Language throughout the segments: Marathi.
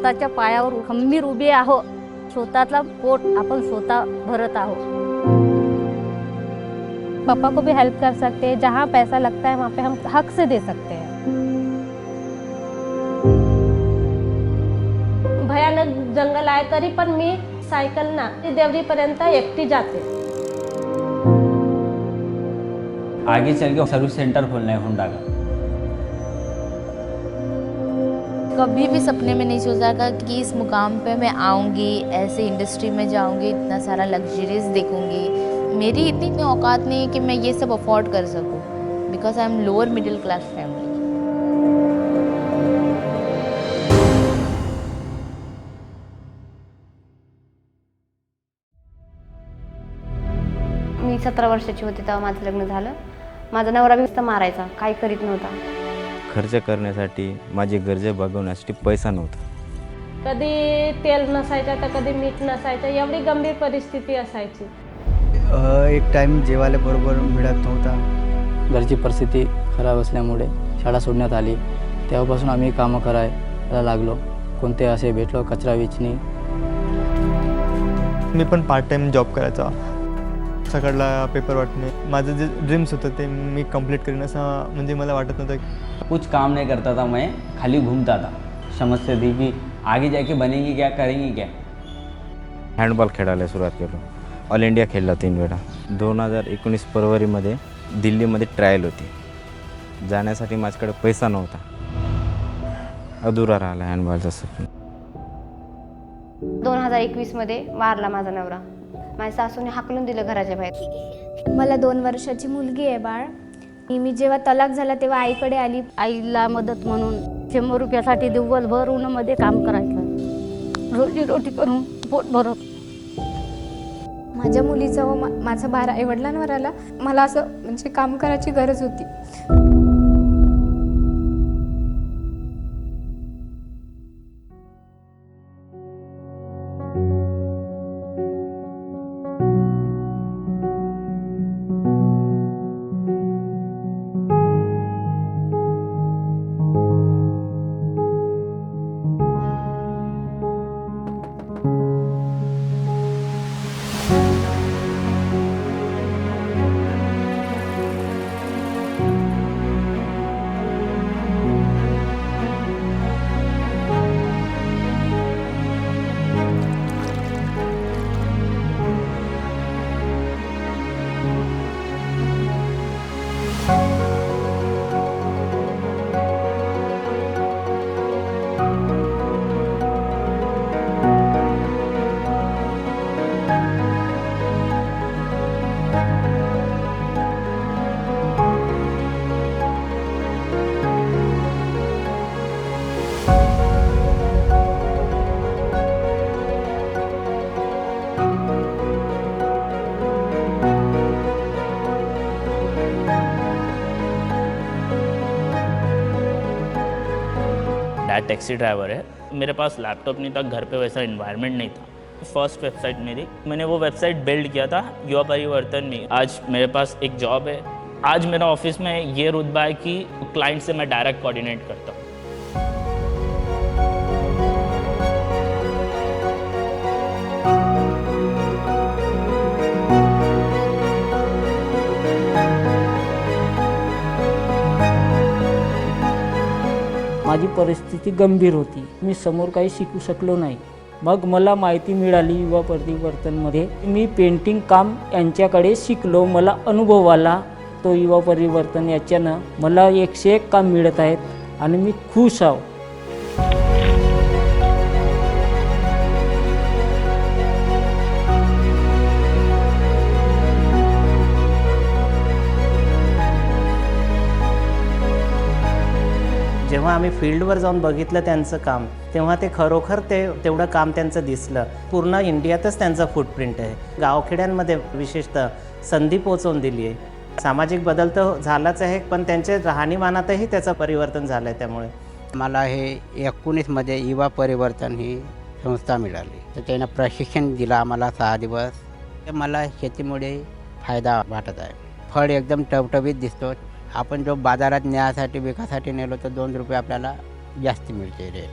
स्वतःच्या पायावर खंबीर उभे आहोत, स्वतःचा पोट आपण स्वतः भरत आहोत। पापा को भी हेल्प कर सकते हैं, जहाँ पैसा लगता है वहाँ पे हम हक से दे सकते हैं। भयानक जंगल आहे तरी पण मी सायकलना देवरीपर्यंत एकटी जाते। आगे चल के सर्विस सेंटर खोलना है होंडा का। कभी भी सपने में नहीं सोचा था कि इस मुकाम पे मैं आऊँगी, ऐसे इंडस्ट्री में जाऊँगी, इतना सारा लग्जरीज देखूँगी। मेरी इतनी औकात नहीं है कि मैं ये सब अफोर्ड कर सकूँ, because I am lower middle class family. मी 17 वर्षाची होते तेव्हा माझं लग्न झालं। माझा नवरा नुसता मारायचा, काही करीत नव्हता। खर्च करण्यासाठी, माझी गरजा भागवण्यासाठी पैसा नव्हता। कधी तेल नसायचं तर कधी मीठ नसायचं, एवढी गंभीर परिस्थिती असायची। एक टाइम जेवायला बरोबर मिळत नव्हता। घरची परिस्थिती खराब असल्यामुळे शाळा सोडण्यात आली। तेव्हापासून आम्ही कामं करायला लागलो। कोणते असे भेटलो, कचरा वेचणी। मी पण पार्ट टाइम जॉब करायचा, सकाळला पेपर वाटणे। माझं जे ड्रीम्स होतं ते मी कंप्लीट करीन असं म्हणजे मला वाटत नव्हतं। कुछ काम नहीं करता था मैं, खाली घूमता था। समझते थी कि आगे जाके बनेंगी क्या, करेंगी क्या। हँडबॉल खेळायला सुरुवात केलो। ऑल इंडिया खेळला 3 वेळा। 2019 फरवरीमध्ये दिल्लीमध्ये ट्रायल होती। जाण्यासाठी माझ्याकडे पैसा नव्हता, अधुरा राहिला हँडबॉलचा स्वप्न। 2021 मध्ये वारला माझा नवरा। माझ्या सासूने हाकलून दिलं घराच्या बाहेर। मला 2 वर्षाची मुलगी आहे बाळ। मी जेव्हा तलाक झाला तेव्हा आईकडे आली। आईला मदत म्हणून 100 रुपयासाठी दिवसभर उन्हामध्ये काम करायचं, रोजी करून पोट भरत। माझ्या मुलीचा व माझा भार आईवडिलांवर आला। मला असं म्हणजे काम करायची गरज होती। डैड टैक्सी ड्राइवर है। मेरे पास लैपटॉप नहीं था, घर पे वैसा इन्वायरमेंट नहीं था। फर्स्ट वेबसाइट मेरी, मैंने वो वेबसाइट बिल्ड किया था युवा परिवर्तन में। आज मेरे पास एक जॉब है। आज मेरा ऑफिस में ये रुतबा है कि क्लाइंट से मैं डायरेक्ट कोऑर्डिनेट करता हूँ। माझी परिस्थिती गंभीर होती। मी समोर काही शिकू शकलो नाही। मग मला माहिती मिळाली युवा परिवर्तनमध्ये। मी पेंटिंग काम यांच्याकडे शिकलो, मला अनुभव आला। तो युवा परिवर्तन याच्यानं मला 101 काम मिळत आहेत आणि मी खुश आहो। जेव्हा आम्ही फील्डवर जाऊन बघितलं त्यांचं काम, तेव्हा ते खरोखर तेवढं काम त्यांचं दिसलं। पूर्ण इंडियातच त्यांचा फूटप्रिंट आहे। गावखेड्यांमध्ये विशेषतः संधी पोचवून दिली आहे। सामाजिक बदल तर झालाच आहे, पण त्यांच्या राहणीमानातही त्याचं परिवर्तन झालं आहे। त्यामुळे मला हे 19 मध्ये युवा परिवर्तन ही संस्था मिळाली। तर त्यानं प्रशिक्षण दिलं आम्हाला 6 दिवस। मला शेतीमुळे फायदा वाटत आहे। फळ एकदम टवटवीत दिसतो। आपण जो बाजारात न्यायासाठी विकासाठी नेलो तर 2 रुपये आपल्याला जास्त मिळते rate.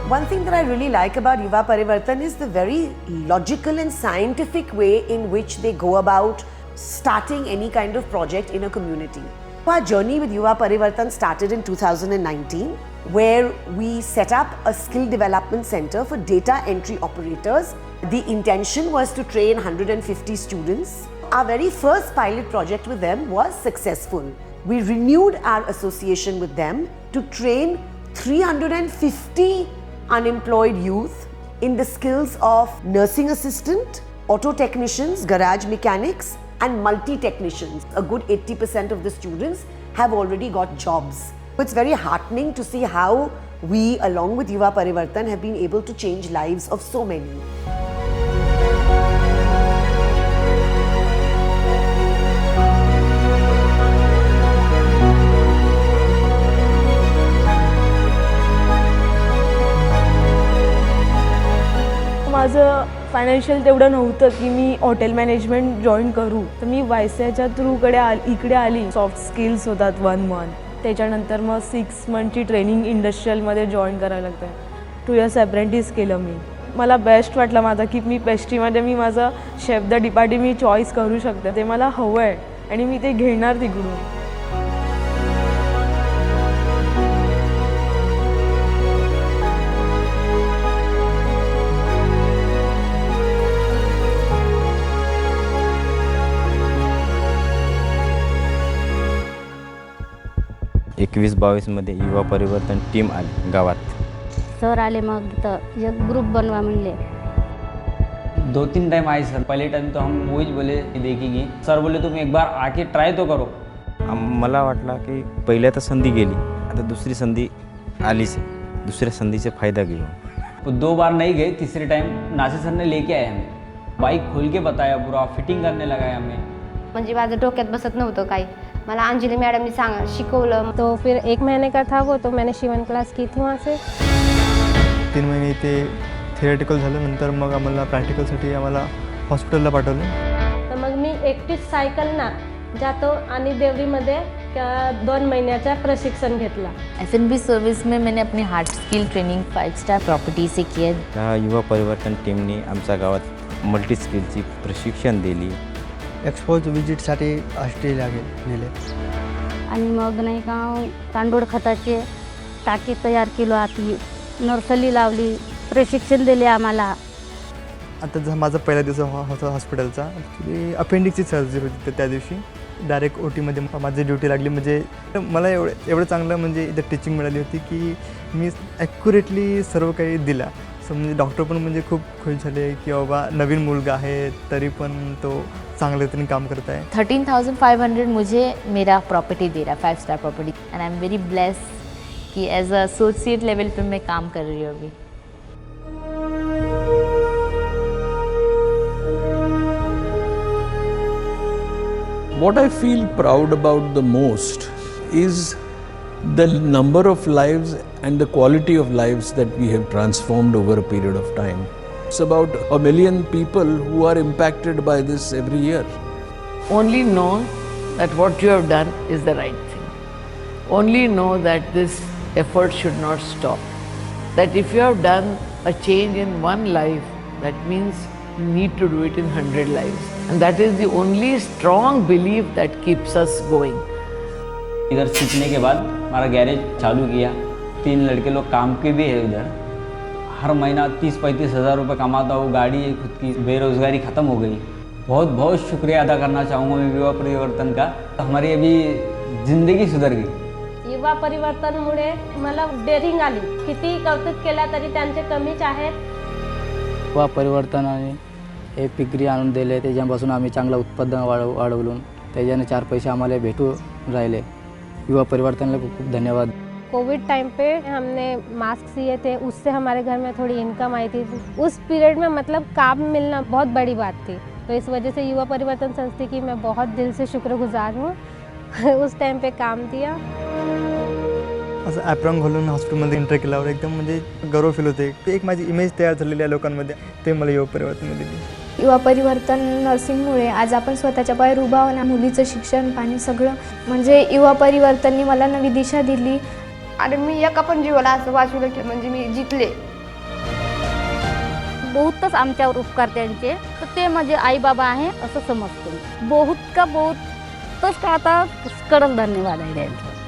One thing that I really like about Yuva Parivartan is the very logical and scientific way in which they go about starting any kind of project in a community. Our journey with Yuva Parivartan started in 2019, where we set up a skill development center for data entry operators. The intention was to train 150 students. Our very first pilot project with them was successful. We renewed our association with them to train 350 unemployed youth in the skills of nursing assistant, auto technicians, garage mechanics, and multi-technicians. A good 80% of the students have already got jobs. It's very heartening to see how we, along with Yuva Parivartan, have been able to change lives of so many. माझं फायनान्शियल तेवढं नव्हतं की मी हॉटेल मॅनेजमेंट जॉईन करू, तर मी वायसीआयच्या थ्रूकडे इकडे आली. सॉफ्ट स्किल्स होतात 1 मंथ, त्याच्यानंतर मग 6 मंथची ट्रेनिंग इंडस्ट्रियलमध्ये जॉईन करायला लागतं. 2 इयर्स अप्रेंटिस केलं मी. मला बेस्ट वाटलं माझं की मी पेस्ट्रीमध्ये मी माझं शेफ द डिपार्टी मी चॉईस करू शकते. ते मला हवं आहे आणि मी ते घेणार तिकडून. मध्ये युवा परिवर्तन टीम आली गावात. सर आले, मग तर एक ग्रुप बनवा म्हणले. 2-3 टाइम आए सर. पहले टाइम तो हम वही बोले देखेंगे. सर बोले तुम एक बार आके ट्राय तो करो. मला वाटलं की पहिल्या तर संधी गेली, आता दुसरी संधी आलीच आहे. दुसऱ्या संधीचा फायदा घेऊ. तो 2 बार नहीं गए, तीसरे टाइम नासिर सर ने लेके आए हमें. बाइक खोल के बताया, पूरा फिटिंग करने लगाया हमें. म्हणजे माझं डोक्यात बसत नव्हतं काही. मला अंजली मैडम ने शिकवलं. तो फिर 1 महीने का था वो, तो मैंने शिवन क्लास की थी वहाँ से. 3 महिने ते थिअरेटिकल झालं. नंतर मग आम्हाला प्रॅक्टिकलसाठी आम्हाला हॉस्पिटलला पाठवलं. तर मग मी एकटीच सायकलना जातो आणि देवरीमध्ये 2 महिन्याचा प्रशिक्षण घेतला. F&B सर्विस में मैंने अपनी hard skill training 5 star property से किया. त्या युवा परिवर्तन टीमने आमच्या गावात मल्टी स्किलची प्रशिक्षण दिली. एक्सपोज विजिटसाठी ऑस्ट्रेलिया नेले. आणि मग नाही का तांदूळ खताचे टाकी तयार केलो, आती नर्सरी लावली, प्रशिक्षण दिले आम्हाला. आता जसं माझा पहिला दिवस होता हॉस्पिटलचा, अपेंडिक्सची सर्जरी होती. तर त्या दिवशी डायरेक्ट OTमध्ये माझी ड्युटी लागली. म्हणजे मला एवढं चांगलं म्हणजे इथं टीचिंग मिळाली होती की मी ॲक्युरेटली सर्व काही दिला. सो म्हणजे डॉक्टर पण म्हणजे खूप खुश झाले की बाबा नवीन मुलगा आहे तरी पण तो चांगल्या रीतीने काम करत आहे. 13,500 मुझे मेरा प्रॉपर्टी दे रहा, 5 star property. And I am very blessed कि एज अ एसोसिएट लेवल पे मैं काम कर रही हूँ अभी. What I feel proud about the most is the number of lives and the quality of lives that we have transformed over a period of time. It's about 1 million people who are impacted by this every year. Only know that what you have done is the right thing. Only know that this effort should not stop. That if you have done a change in one life, that means you need to do it in 100 lives. And that is the only strong belief that keeps us going. इधर सीखने के बाद हमारा गैरेज चालू किया. 3 लड़के लोग काम के भी है उधर. हर महीना 30-35 हज़ार रुपये कमाता हूँ. गाड़ी है खुद की. बेरोज़गारी ख़त्म हो गई. बहुत बहुत शुक्रिया अदा करना चाहूँगा मैं युवा परिवर्तन का. हमारी अभी ज़िंदगी सुधर गई. युवा परिवर्तनमुळे मला डेअरिंग आली. किती कौतुक केला तरी त्यांचे कमीच आहेत. युवा परिवर्तनाने हे पिकरी आणून दिले, त्याच्यापासून आम्ही चांगलं उत्पादन वाढवून त्याच्याने 4 पैसे आम्हाला भेटू राहिले. युवा परिवर्तनला खूप खूप धन्यवाद. कोविड टाइम पे हमने मास्क सिए थे, उससे हमारे घर में थोड़ी इनकम आई थी. उस पीरियड में मतलब काम मिलना बहुत बड़ी बात थी. तो इस वजह से युवा परिवर्तन संस्था की मैं बहुत दिल से शुक्रगुजार हूँ. उस टाइम पे काम दिया. असं ॲप्रॉन घालून हॉस्पिटलमध्ये एंटर केल्यावर एकदम म्हणजे गर्व फील होते. एक माझी इमेज तयार झालेली आहे लोकांमध्ये, ते मला युवा परिवर्तन दिली. युवा परिवर्तन नर्सिंगमुळे आज आपण स्वतःच्या पायावर उभा होणार. मुलीचं शिक्षण पाणी सगळं म्हणजे युवा परिवर्तनने मला नवी दिशा दिली. आणि मी एका पण जीवाला असं वाचवलं की म्हणजे मी जिंकले. बहुतच आमच्यावर उपकार त्यांचे, तर ते माझे आई बाबा आहे असं समजतो. बहुत का बहुतच का आता पुष्कळच धन्यवाद आहे त्यांचं.